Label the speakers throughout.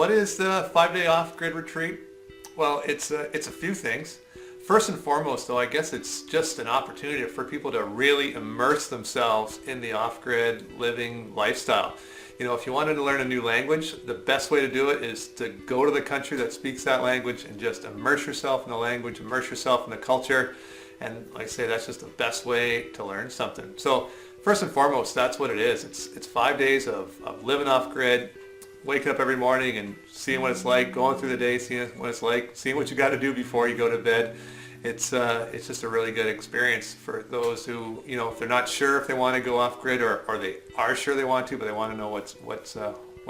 Speaker 1: what is the 5-day off-grid retreat? Well, it's a few things. First and foremost, though, I guess it's just an opportunity for people to really immerse themselves in the off-grid living lifestyle. You know, if you wanted to learn a new language, the best way to do it is to go to the country that speaks that language and just immerse yourself in the language, immerse yourself in the culture. And like I say, that's just the best way to learn something. So first and foremost, that's what it is. It's 5 days of living off-grid, waking up every morning and seeing what it's like, going through the day, seeing what it's like, seeing what you got to do before you go to bed. It's just a really good experience for those who, you know, if they're not sure if they want to go off grid or they are sure they want to, but they want to know what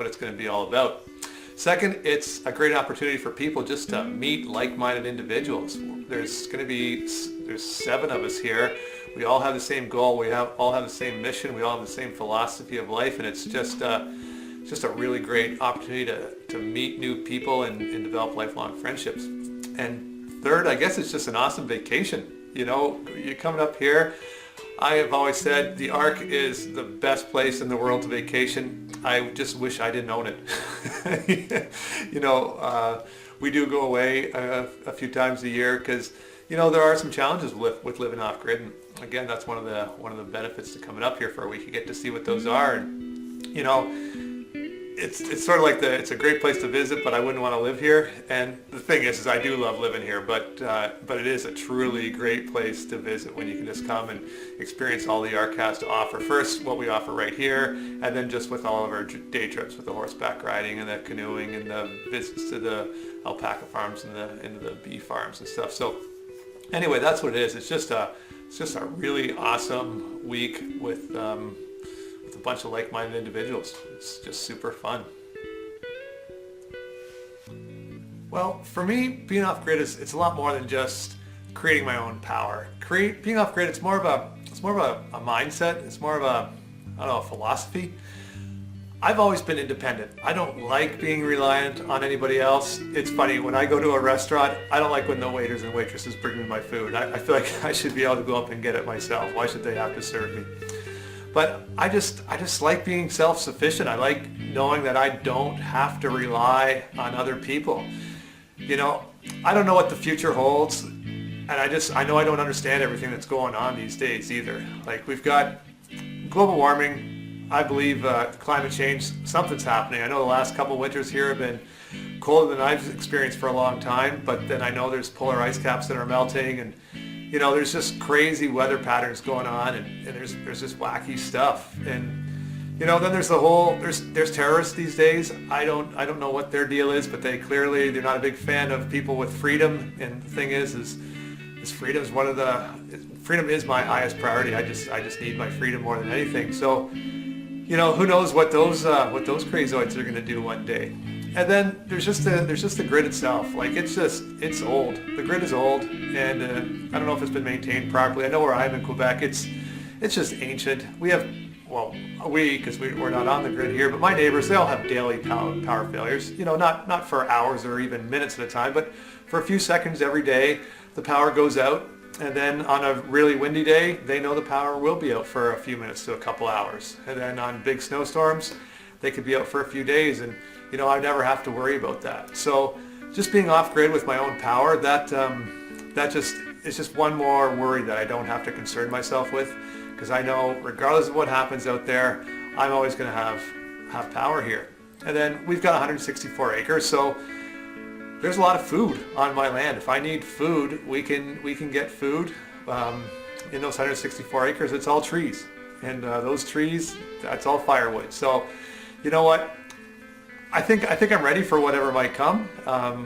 Speaker 1: it's going to be all about. Second, it's a great opportunity for people just to meet like-minded individuals. There's 7 of us here. We all have the same goal. We all have the same mission. We all have the same philosophy of life, and it's just a really great opportunity to meet new people and develop lifelong friendships. And third, I guess it's just an awesome vacation. You know, you're coming up here. I have always said the Ark is the best place in the world to vacation. I just wish I didn't own it. You know, we do go away a few times a year because, you know, there are some challenges with living off grid. And again, that's one of the benefits to coming up here for a week. You get to see what those are, and you know, it's sort of like it's a great place to visit, but I wouldn't want to live here. And the thing is I do love living here, but it is a truly great place to visit when you can just come and experience all the Ark has to offer. First, what we offer right here, and then just with all of our day trips with the horseback riding and the canoeing and the visits to the alpaca farms and into the bee farms and stuff. So anyway, that's what it is. It's just a really awesome week with a bunch of like-minded individuals. It's just super fun. Well, for me, being off-grid it's a lot more than just creating my own power. Being off-grid, it's more of a mindset. It's more of a philosophy. I've always been independent. I don't like being reliant on anybody else. It's funny, when I go to a restaurant, I don't like when the waiters and waitresses bring me my food. I feel like I should be able to go up and get it myself. Why should they have to serve me? But I just like being self-sufficient. I like knowing that I don't have to rely on other people. You know, I don't know what the future holds, and I know I don't understand everything that's going on these days either. Like, we've got global warming. I believe climate change, something's happening. I know the last couple of winters here have been colder than I've experienced for a long time, but then I know there's polar ice caps that are melting, and you know, there's just crazy weather patterns going on, and there's just wacky stuff. And you know, then there's there's terrorists these days. I don't know what their deal is, but they're not a big fan of people with freedom. And the thing is freedom is my highest priority. I just need my freedom more than anything. So, you know, who knows what those crazoids are going to do one day. And then there's just the grid itself. Like, it's old. The grid is old, and I don't know if it's been maintained properly. I know where I'm in Quebec, it's just ancient. Because we're not on the grid here, but my neighbors, they all have daily power failures. You know, not for hours or even minutes at a time, but for a few seconds every day, the power goes out. And then on a really windy day, they know the power will be out for a few minutes to a couple hours. And then on big snowstorms, they could be out for a few days. And you know, I never have to worry about that. So just being off grid with my own power, it's just one more worry that I don't have to concern myself with, because I know regardless of what happens out there, I'm always going to have power here. And then we've got 164 acres, so there's a lot of food on my land. If I need food, we can get food. In those 164 acres, it's all trees, and those trees, that's all firewood. So you know what? I think I'm ready for whatever might come.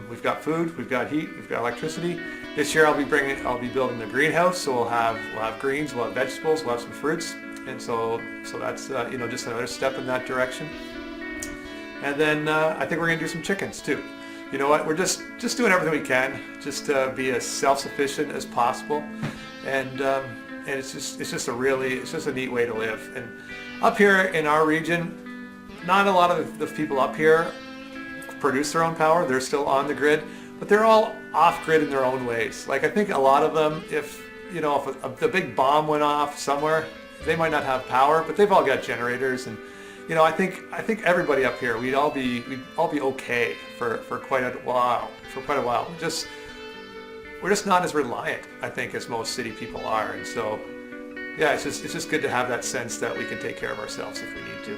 Speaker 1: We've got food, we've got heat, we've got electricity. This year I'll be building the greenhouse, so we'll have greens, we'll have vegetables, we'll have some fruits, and so that's you know, just another step in that direction. And then I think we're gonna do some chickens too. You know what? We're just doing everything we can, just to be as self-sufficient as possible, and it's just a neat way to live. And up here in our region, not a lot of the people up here produce their own power. They're still on the grid, but they're all off grid in their own ways. Like, I think a lot of them, if the big bomb went off somewhere, they might not have power, but they've all got generators, and I think everybody up here, we'd all be okay for quite a while. We're just not as reliant, I think, as most city people are. And so, yeah, it's just good to have that sense that we can take care of ourselves if we need to.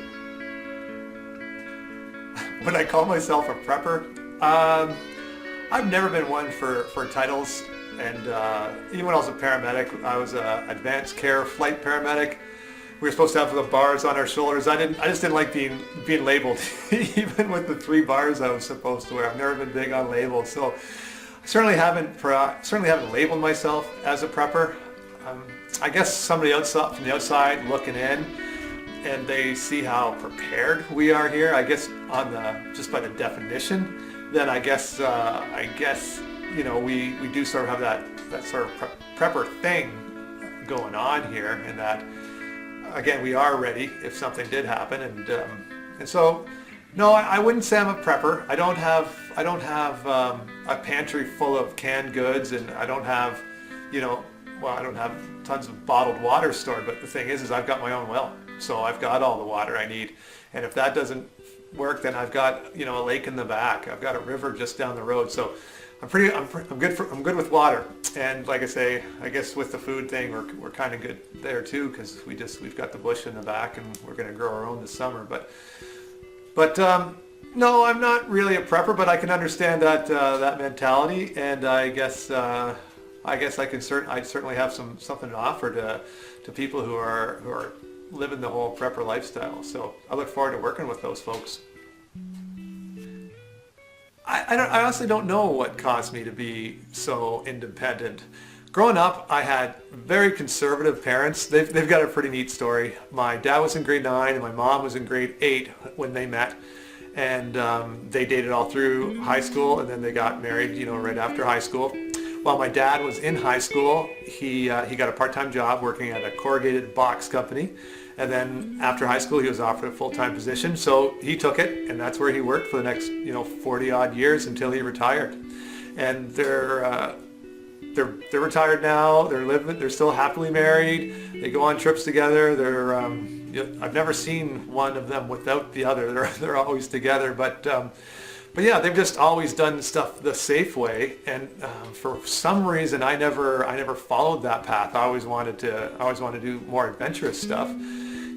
Speaker 1: Would I call myself a prepper? I've never been one for titles, and even when I was a paramedic, I was a advanced care flight paramedic. We were supposed to have the bars on our shoulders. I just didn't like being labeled, even with the 3 bars I was supposed to wear. I've never been big on labels, so I certainly haven't labeled myself as a prepper. I guess somebody outside, from the outside looking in, and they see how prepared we are here. I guess just by the definition, then I guess we do sort of have that sort of prepper thing going on here, and that again we are ready if something did happen, and so no, I wouldn't say I'm a prepper. I don't have a pantry full of canned goods, and I don't have tons of bottled water stored. But the thing is I've got my own well, so I've got all the water I need. And if that doesn't work, then I've got a lake in the back. I've got a river just down the road. So I'm good with water. And like I say, I guess with the food thing, we're kind of good there too, because we've got the bush in the back, and we're going to grow our own this summer. But no, I'm not really a prepper, but I can understand that mentality, and I guess I certainly have something to offer to people who are living the whole prepper lifestyle. So I look forward to working with those folks. I honestly don't know what caused me to be so independent. Growing up, I had very conservative parents. They've got a pretty neat story. My dad was in grade 9 and my mom was in grade 8 when they met. And they dated all through high school, and then they got married, right after high school. While my dad was in high school, he got a part-time job working at a corrugated box company. And then after high school, he was offered a full-time position. So he took it, and that's where he worked for the next, 40 odd years until he retired. And they're retired now. They're still happily married. They go on trips together. I've never seen one of them without the other. They're always together. But yeah, they've just always done stuff the safe way. And for some reason, I never followed that path. I always wanted to do more adventurous stuff.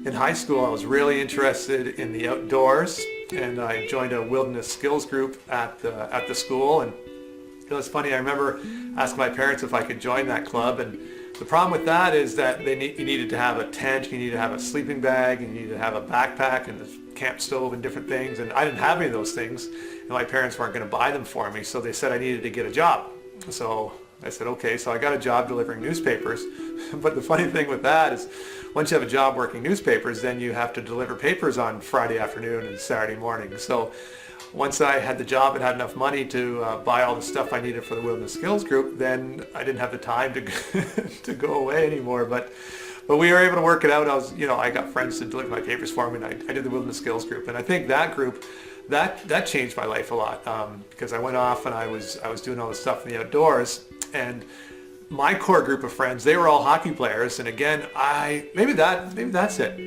Speaker 1: In high school, I was really interested in the outdoors, and I joined a wilderness skills group at the school. And it was funny. I remember asking my parents if I could join that club, and the problem with that is that you needed to have a tent, you needed to have a sleeping bag, you needed to have a backpack and a camp stove and different things, and I didn't have any of those things, and my parents weren't going to buy them for me, so they said I needed to get a job. So I said, okay, so I got a job delivering newspapers. But the funny thing with that is once you have a job working newspapers, then you have to deliver papers on Friday afternoon and Saturday morning. So once I had the job and had enough money to buy all the stuff I needed for the Wilderness Skills Group, then I didn't have the time to go away anymore. But we were able to work it out. I got friends to deliver my papers for me, and I did the Wilderness Skills Group. And I think that group, that changed my life a lot, because I went off and I was doing all the stuff in the outdoors. And my core group of friends, they were all hockey players. And again, maybe that's it.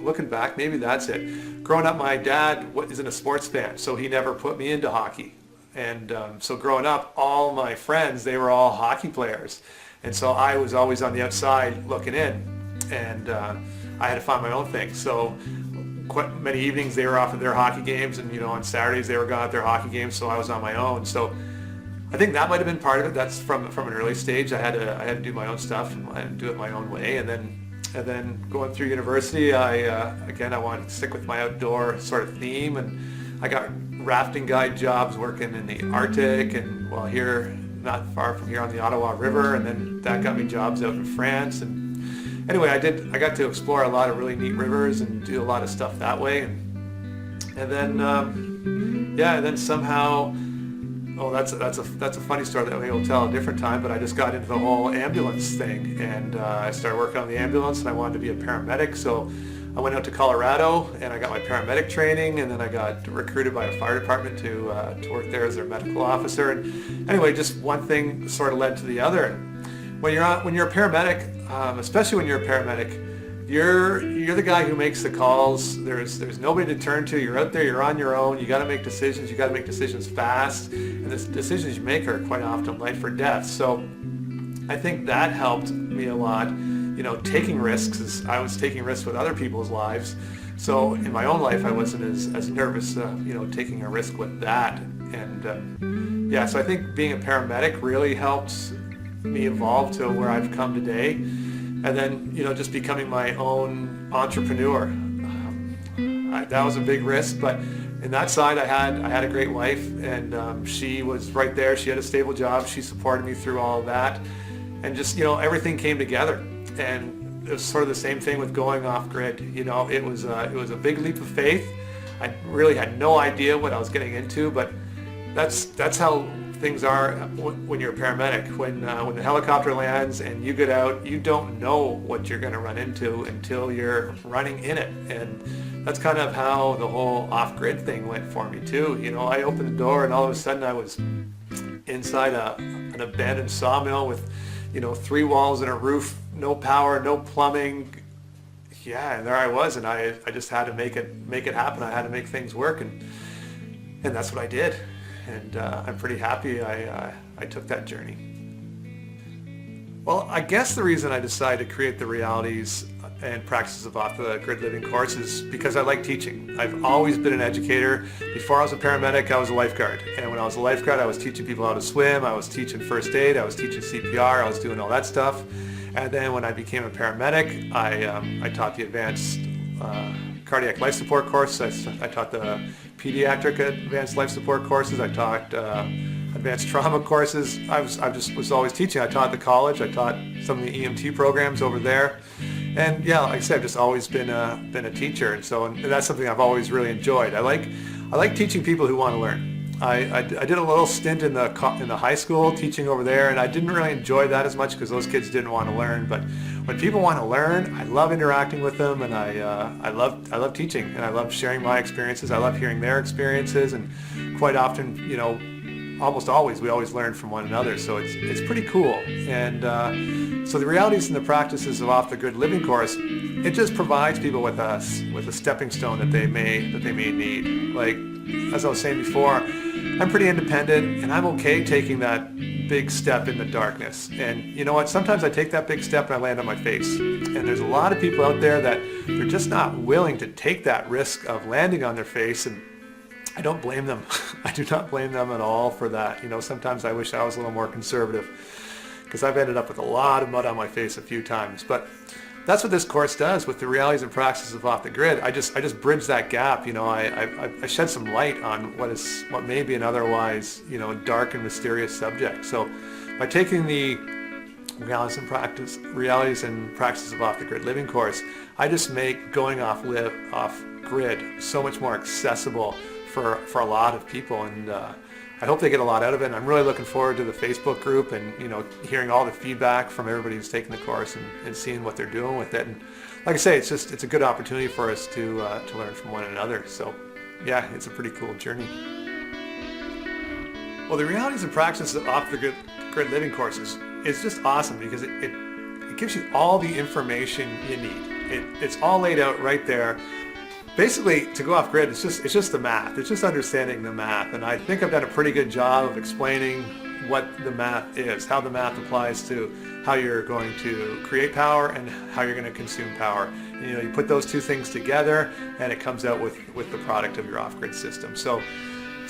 Speaker 1: Looking back, maybe that's it. Growing up, my dad isn't a sports fan, so he never put me into hockey. And so growing up, all my friends, they were all hockey players. And so I was always on the outside looking in. And I had to find my own thing. So quite many evenings they were off at their hockey games, and on Saturdays they were gone at their hockey games, so I was on my own. So I think that might have been part of it. That's from an early stage. I had to do my own stuff and do it my own way. And then going through university, I wanted to stick with my outdoor sort of theme, and I got rafting guide jobs working in the Arctic, and here, not far from here on the Ottawa River, and then that got me jobs out in France. And anyway, I got to explore a lot of really neat rivers and do a lot of stuff that way. And then somehow. Oh, that's a funny story that we'll tell a different time, but I just got into the whole ambulance thing, and I started working on the ambulance, and I wanted to be a paramedic, so I went out to Colorado and I got my paramedic training, and then I got recruited by a fire department to work there as their medical officer. And anyway, just one thing sort of led to the other. And when you're a paramedic, especially when you're a paramedic, you're the guy who makes the calls. There's nobody to turn to. You're out there. You're on your own. You got to make decisions. You got to make decisions fast. And the decisions you make are quite often life or death. So I think that helped me a lot. Taking risks. I was taking risks with other people's lives. So in my own life, I wasn't as nervous, taking a risk with that. And so I think being a paramedic really helped me evolve to where I've come today. And then, just becoming my own entrepreneur. That was a big risk, but in that side, I had a great wife, and she was right there. She had a stable job. She supported me through all of that, and just everything came together. And it was sort of the same thing with going off grid. It was a big leap of faith. I really had no idea what I was getting into, but that's how things are when you're a paramedic. When the helicopter lands and you get out, you don't know what you're going to run into until you're running in it. And that's kind of how the whole off-grid thing went for me too. I opened the door and all of a sudden I was inside an abandoned sawmill with 3 walls and a roof, no power, no plumbing. Yeah, and there I was, and I just had to make it happen. I had to make things work, and that's what I did. And I'm pretty happy I took that journey. Well, I guess the reason I decided to create the realities and practices of off the grid living course is because I like teaching. I've always been an educator. Before I was a paramedic, I was a lifeguard. And when I was a lifeguard, I was teaching people how to swim, I was teaching first aid, I was teaching CPR, I was doing all that stuff. And then when I became a paramedic, I taught the advanced cardiac life support course. I taught the pediatric advanced life support courses. I taught advanced trauma courses. I was always teaching. I taught the college. I taught some of the EMT programs over there. And yeah, like I said, I've just always been a teacher. And that's something I've always really enjoyed. I like teaching people who want to learn. I did a little stint in the high school teaching over there, and I didn't really enjoy that as much because those kids didn't want to learn. But when people want to learn, I love interacting with them, and I love teaching, and I love sharing my experiences. I love hearing their experiences, and quite often, almost always, we always learn from one another. So it's pretty cool. And so the realities and the practices of Off the Grid Living course, it just provides people with a stepping stone that they may need. Like as I was saying before, I'm pretty independent, and I'm okay taking that big step in the darkness. And you know what? Sometimes I take that big step and I land on my face. And there's a lot of people out there that they're just not willing to take that risk of landing on their face, and I don't blame them. I do not blame them at all for that. Sometimes I wish I was a little more conservative, because I've ended up with a lot of mud on my face a few times. But that's what this course does with the realities and practices of Off the Grid. I just bridge that gap. I shed some light on what may be an otherwise dark and mysterious subject. So by taking the realities and practices of Off the Grid Living course, I just make going off grid so much more accessible for a lot of people, and I hope they get a lot out of it. And I'm really looking forward to the Facebook group and hearing all the feedback from everybody who's taking the course and seeing what they're doing with it. And like I say, it's a good opportunity for us to learn from one another. So yeah, it's a pretty cool journey. Well, the realities and practices of Off the Grid Living courses is just awesome because it gives you all the information you need. It's all laid out right there. Basically, to go off grid, it's just the math. It's just understanding the math, and I think I've done a pretty good job of explaining what the math is, how the math applies to how you're going to create power and how you're going to consume power. And, you put those two things together, and it comes out with the product of your off-grid system. So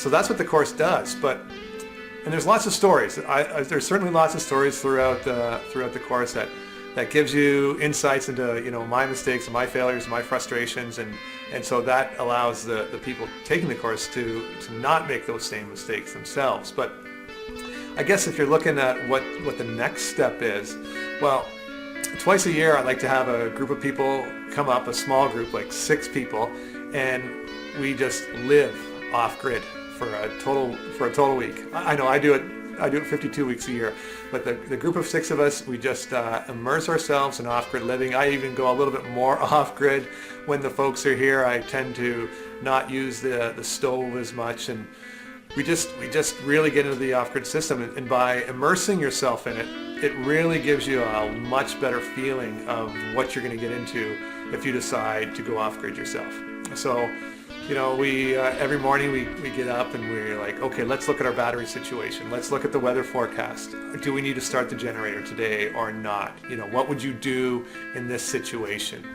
Speaker 1: that's what the course does. And there's lots of stories. There's certainly lots of stories throughout the course that gives you insights into my mistakes and my failures and my frustrations, and so that allows the people taking the course to not make those same mistakes themselves. But I guess if you're looking at what the next step is, well, twice a year I like to have a group of people come up, a small group, like 6 people, and we just live off grid for a total week. I know I do it 52 weeks a year, but the group of 6 of us, we just immerse ourselves in off-grid living. I even go a little bit more off-grid when the folks are here. I tend to not use the stove as much, and we just really get into the off-grid system, and by immersing yourself in it, it really gives you a much better feeling of what you're going to get into if you decide to go off-grid yourself. So, we every morning we get up and we're like, okay, let's look at our battery situation. Let's look at the weather forecast. Do we need to start the generator today or not? What would you do in this situation?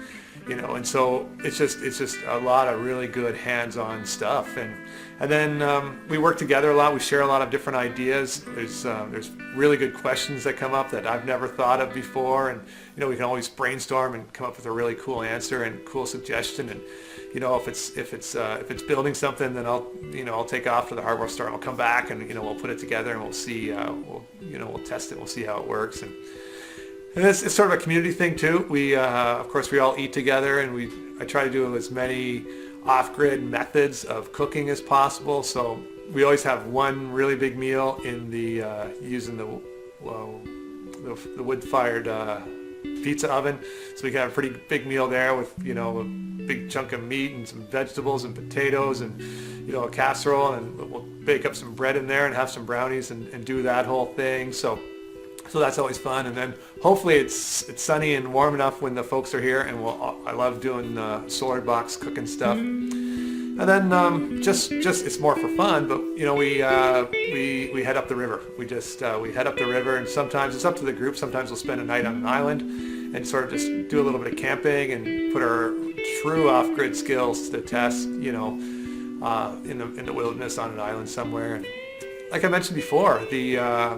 Speaker 1: And so it's just a lot of really good hands-on stuff, and then we work together a lot. We share a lot of different ideas. There's really good questions that come up that I've never thought of before, and we can always brainstorm and come up with a really cool answer and cool suggestion. And if it's building something, then I'll take off to the hardware store and I'll come back and we'll put it together and we'll see we'll test it. We'll see how it works. And it's sort of a community thing too. We of course we all eat together, and I try to do as many off-grid methods of cooking as possible. So we always have one really big meal in the using the wood-fired pizza oven. So we can have a pretty big meal there with a big chunk of meat and some vegetables and potatoes and a casserole, and we'll bake up some bread in there and have some brownies and do that whole thing. So that's always fun. And then hopefully it's sunny and warm enough when the folks are here, and I love doing solar box cooking stuff. And then just it's more for fun, but we head up the river. We head up the river, and sometimes it's up to the group. Sometimes we'll spend a night on an island and sort of just do a little bit of camping and put our true off-grid skills to the test, in the wilderness on an island somewhere. And like I mentioned before,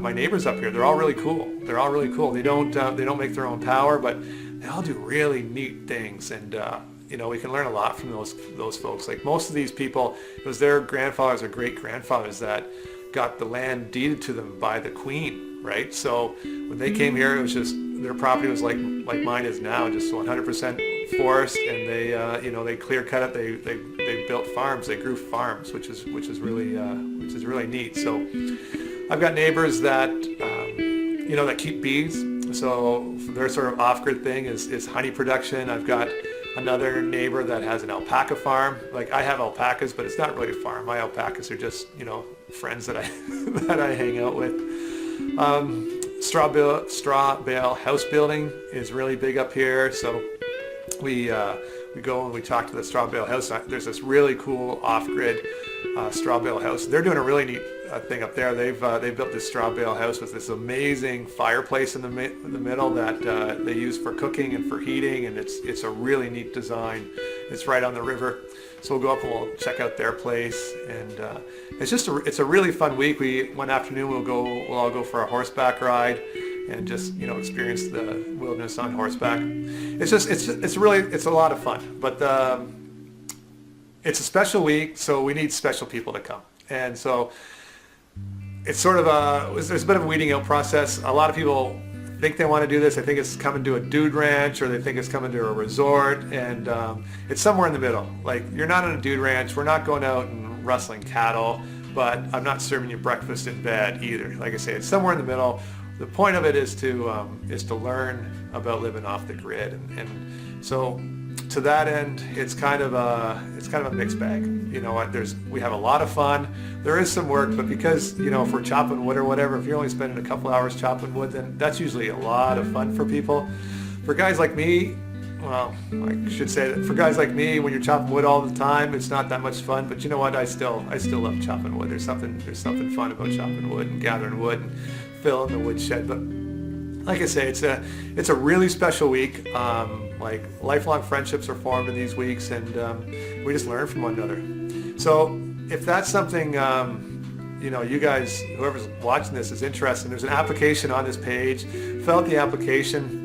Speaker 1: my neighbors up here, they're all really cool. They don't make their own power, but they all do really neat things, and we can learn a lot from those folks. Like most of these people, it was their grandfathers or great grandfathers that got the land deeded to them by the Queen, right? So when they came here, it was just their property was like mine is now, just 100% forest, and they clear cut it. They built farms. They grew farms, which is really neat. So I've got neighbors that that keep bees. So their sort of off-grid thing is honey production. I've got another neighbor that has an alpaca farm. Like I have alpacas, but it's not really a farm. My alpacas are just friends that I that I hang out with. Straw bale house building is really big up here. So we go and we talk to the straw bale house. There's this really cool off-grid straw bale house. They're doing a really neat thing up there. They've built this straw bale house with this amazing fireplace in the middle that they use for cooking and for heating, and it's a really neat design. It's right on the river, so we'll go up and we'll check out their place, and it's a really fun week. One afternoon we'll all go for a horseback ride and just experience the wilderness on horseback. It's a lot of fun, but it's a special week, so we need special people to come, and so it's sort of there's a bit of a weeding out process. A lot of people think they want to do this. They think it's coming to a dude ranch, or they think it's coming to a resort, and it's somewhere in the middle. Like, you're not on a dude ranch. We're not going out and rustling cattle, but I'm not serving you breakfast in bed either. Like I say, it's somewhere in the middle. The point of it is to learn about living off the grid, and so to that end, it's kind of a mixed bag. We have a lot of fun. There is some work, but because if we're chopping wood or whatever, if you're only spending a couple hours chopping wood, then that's usually a lot of fun for people. For guys like me, well, I should say that for guys like me, when you're chopping wood all the time, it's not that much fun. But you know what? I still love chopping wood. There's something fun about chopping wood and gathering wood and filling the woodshed. But like I say, it's a really special week. Like lifelong friendships are formed in these weeks, and we just learn from one another. So if that's something you guys, whoever's watching this, is interested, there's an application on this page. Fill out the application.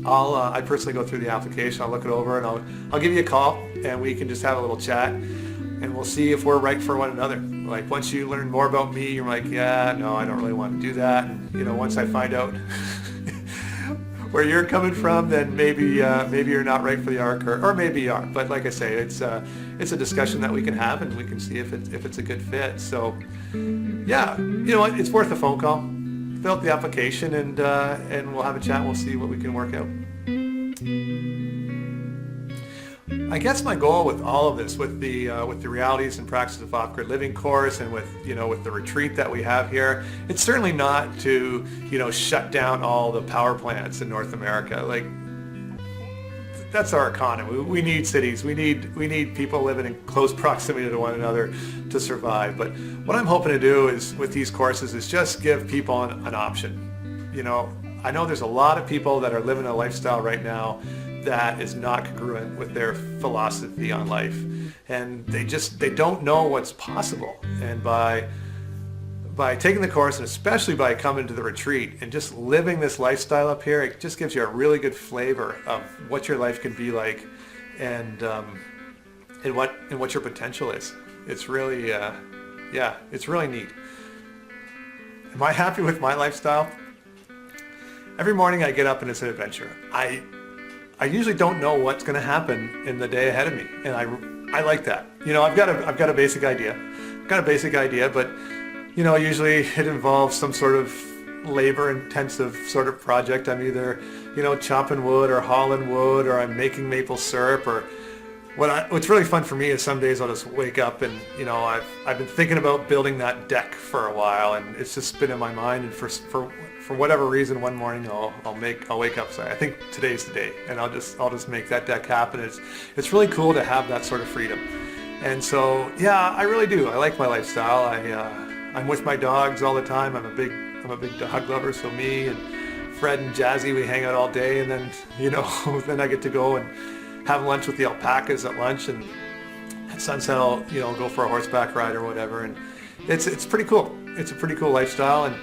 Speaker 1: I personally go through the application. I'll look it over, and I'll give you a call, and we can just have a little chat, and we'll see if we're right for one another. Like, once you learn more about me, you're like, yeah, no, I don't really want to do that. And once I find out where you're coming from, then maybe you're not right for the arc, or maybe you are. But like I say, it's a discussion that we can have, and we can see if it's a good fit. So yeah, you know what? It's worth a phone call. Fill out the application, and we'll have a chat. We'll see what we can work out. I guess my goal with all of this, with the realities and practices of off-grid living course, and with with the retreat that we have here, it's certainly not to shut down all the power plants in North America. Like, that's our economy. We need cities. We need people living in close proximity to one another to survive. But what I'm hoping to do is with these courses is just give people an option. I know there's a lot of people that are living a lifestyle right now that is not congruent with their philosophy on life, and they don't know what's possible. And by taking the course, and especially by coming to the retreat and just living this lifestyle up here, it just gives you a really good flavor of what your life can be like, and what your potential is. It's really it's really neat. Am I happy with my lifestyle? Every morning I get up and it's an adventure. I usually don't know what's going to happen in the day ahead of me, and I like that. I've got a basic idea. But usually it involves some sort of labor-intensive sort of project. I'm either chopping wood or hauling wood, or I'm making maple syrup, or what's really fun for me is some days I'll just wake up and I've been thinking about building that deck for a while, and it's just been in my mind, and for whatever reason, one morning I'll wake up saying, I think today's the day, and I'll just make that deck happen. It's really cool to have that sort of freedom. And so I really do. I like my lifestyle. I'm with my dogs all the time. I'm a big dog lover. So me and Fred and Jazzy, we hang out all day, and then then I get to go and have lunch with the alpacas at lunch, and at sunset I'll go for a horseback ride or whatever. And it's pretty cool. It's a pretty cool lifestyle. And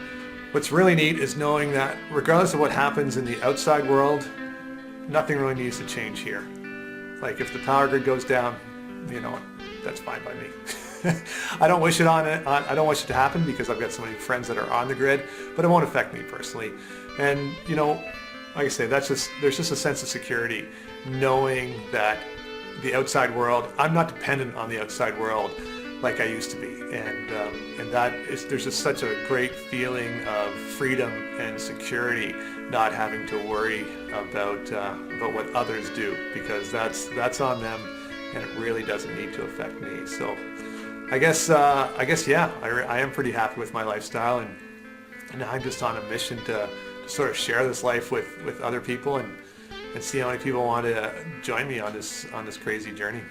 Speaker 1: what's really neat is knowing that regardless of what happens in the outside world, nothing really needs to change here. Like, if the power grid goes down, that's fine by me. I don't wish it I don't wish it to happen, because I've got so many friends that are on the grid, but it won't affect me personally. And like I say, there's just a sense of security knowing that the outside world, I'm not dependent on the outside world like I used to be, and there's just such a great feeling of freedom and security, not having to worry about what others do, because that's on them, and it really doesn't need to affect me. So I guess I am pretty happy with my lifestyle, and I'm just on a mission to sort of share this life with other people, and see how many people want to join me on this crazy journey.